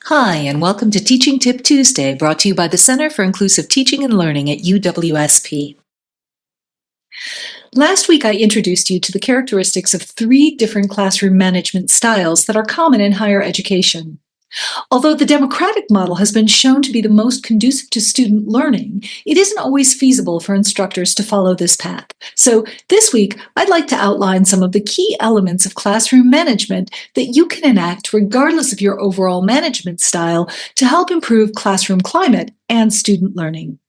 Hi, and welcome to Teaching Tip Tuesday, brought to you by the Center for Inclusive Teaching and Learning at UWSP. Last week, I introduced you to the characteristics of 3 different classroom management styles that are common in higher education. Although the democratic model has been shown to be the most conducive to student learning, it isn't always feasible for instructors to follow this path. So this week, I'd like to outline some of the key elements of classroom management that you can enact regardless of your overall management style to help improve classroom climate and student learning.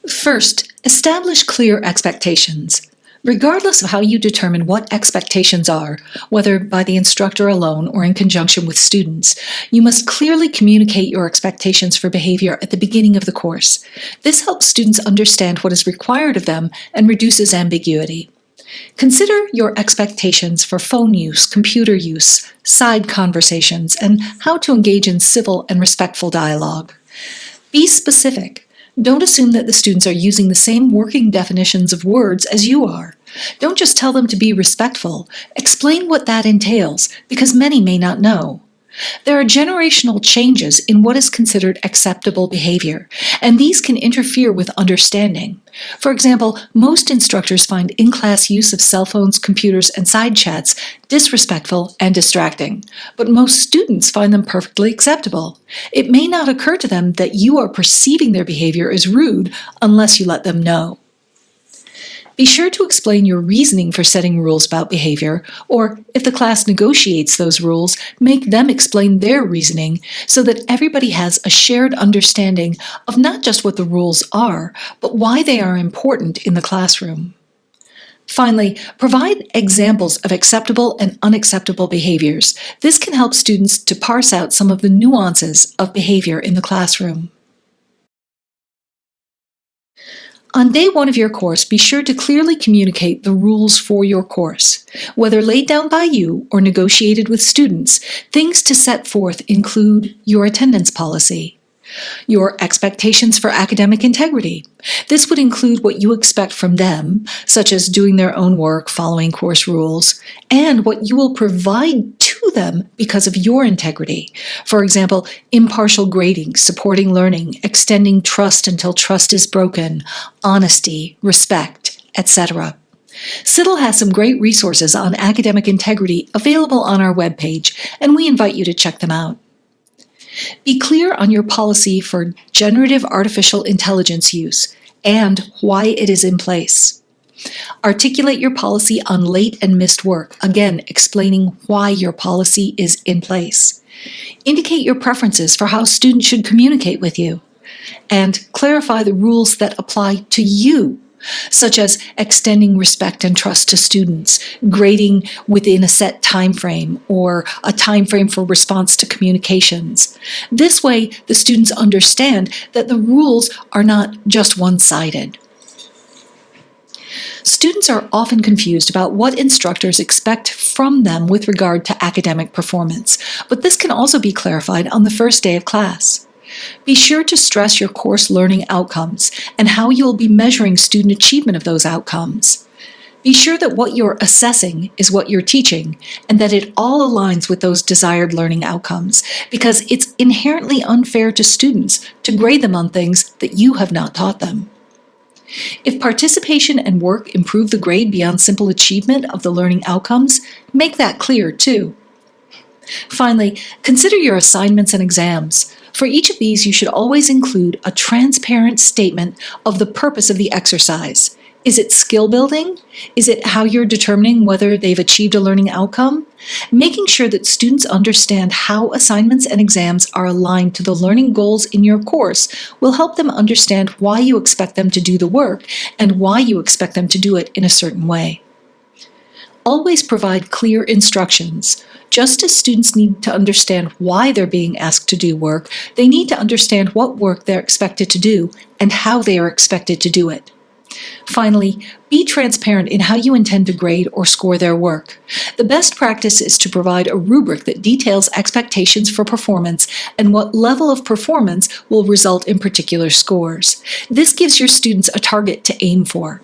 First, establish clear expectations. Regardless of how you determine what expectations are, whether by the instructor alone or in conjunction with students, you must clearly communicate your expectations for behavior at the beginning of the course. This helps students understand what is required of them and reduces ambiguity. Consider your expectations for phone use, computer use, side conversations, and how to engage in civil and respectful dialogue. Be specific. Don't assume that the students are using the same working definitions of words as you are. Don't just tell them to be respectful. Explain what that entails, because many may not know. There are generational changes in what is considered acceptable behavior, and these can interfere with understanding. For example, most instructors find in-class use of cell phones, computers, and side chats disrespectful and distracting, but most students find them perfectly acceptable. It may not occur to them that you are perceiving their behavior as rude unless you let them know. Be sure to explain your reasoning for setting rules about behavior, or if the class negotiates those rules, make them explain their reasoning so that everybody has a shared understanding of not just what the rules are, but why they are important in the classroom. Finally, provide examples of acceptable and unacceptable behaviors. This can help students to parse out some of the nuances of behavior in the classroom. On day 1 of your course, be sure to clearly communicate the rules for your course. Whether laid down by you or negotiated with students, things to set forth include your attendance policy, your expectations for academic integrity. This would include what you expect from them, such as doing their own work, following course rules, and what you will provide to them because of your integrity. For example, impartial grading, supporting learning, extending trust until trust is broken, honesty, respect, etc. CITL has some great resources on academic integrity available on our webpage, and we invite you to check them out. Be clear on your policy for generative artificial intelligence use and why it is in place. Articulate your policy on late and missed work, again explaining why your policy is in place. Indicate your preferences for how students should communicate with you, and clarify the rules that apply to you, such as extending respect and trust to students, grading within a set time frame, or a time frame for response to communications. This way, the students understand that the rules are not just one-sided. Students are often confused about what instructors expect from them with regard to academic performance, but this can also be clarified on the first day of class. Be sure to stress your course learning outcomes and how you will be measuring student achievement of those outcomes. Be sure that what you're assessing is what you're teaching, and that it all aligns with those desired learning outcomes, because it's inherently unfair to students to grade them on things that you have not taught them. If participation and work improve the grade beyond simple achievement of the learning outcomes, make that clear too. Finally, consider your assignments and exams. For each of these, you should always include a transparent statement of the purpose of the exercise. Is it skill building? Is it how you're determining whether they've achieved a learning outcome? Making sure that students understand how assignments and exams are aligned to the learning goals in your course will help them understand why you expect them to do the work and why you expect them to do it in a certain way. Always provide clear instructions. Just as students need to understand why they're being asked to do work, they need to understand what work they're expected to do and how they are expected to do it. Finally, be transparent in how you intend to grade or score their work. The best practice is to provide a rubric that details expectations for performance and what level of performance will result in particular scores. This gives your students a target to aim for.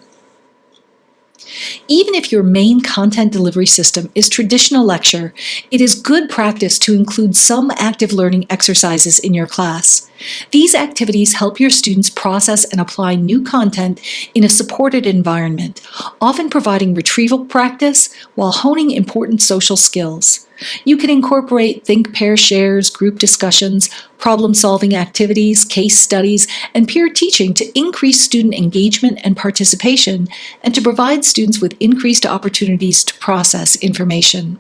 Even if your main content delivery system is traditional lecture, it is good practice to include some active learning exercises in your class. These activities help your students process and apply new content in a supported environment, often providing retrieval practice while honing important social skills. You can incorporate think, pair, shares, group discussions, problem-solving activities, case studies, and peer teaching to increase student engagement and participation, and to provide students with increased opportunities to process information.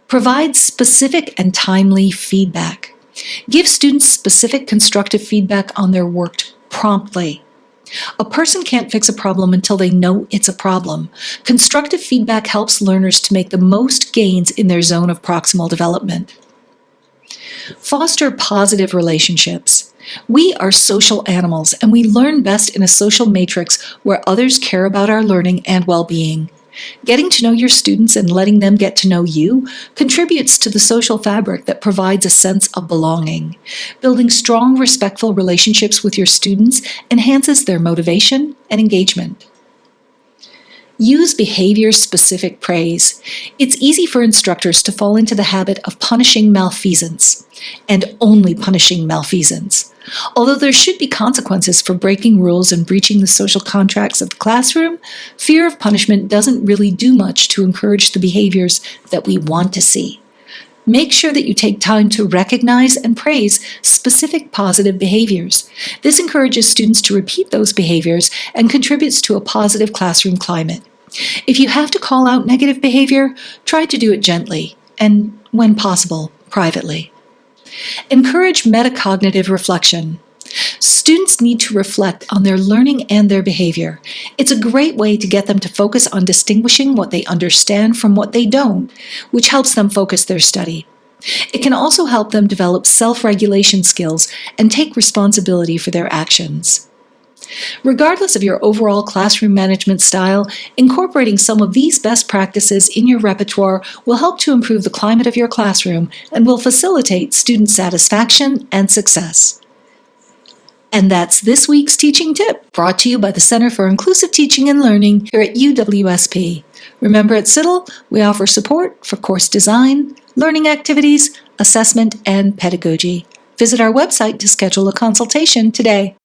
Provide specific and timely feedback. Give students specific constructive feedback on their work promptly. A person can't fix a problem until they know it's a problem. Constructive feedback helps learners to make the most gains in their zone of proximal development. Foster positive relationships. We are social animals, and we learn best in a social matrix where others care about our learning and well-being. Getting to know your students and letting them get to know you contributes to the social fabric that provides a sense of belonging. Building strong, respectful relationships with your students enhances their motivation and engagement. Use behavior-specific praise. It's easy for instructors to fall into the habit of punishing malfeasance, and only punishing malfeasance. Although there should be consequences for breaking rules and breaching the social contracts of the classroom, fear of punishment doesn't really do much to encourage the behaviors that we want to see. Make sure that you take time to recognize and praise specific positive behaviors. This encourages students to repeat those behaviors and contributes to a positive classroom climate. If you have to call out negative behavior, try to do it gently and, when possible, privately. Encourage metacognitive reflection. Students need to reflect on their learning and their behavior. It's a great way to get them to focus on distinguishing what they understand from what they don't, which helps them focus their study. It can also help them develop self-regulation skills and take responsibility for their actions. Regardless of your overall classroom management style, incorporating some of these best practices in your repertoire will help to improve the climate of your classroom and will facilitate student satisfaction and success. And that's this week's teaching tip, brought to you by the Center for Inclusive Teaching and Learning here at UWSP. Remember, at CITL, we offer support for course design, learning activities, assessment, and pedagogy. Visit our website to schedule a consultation today.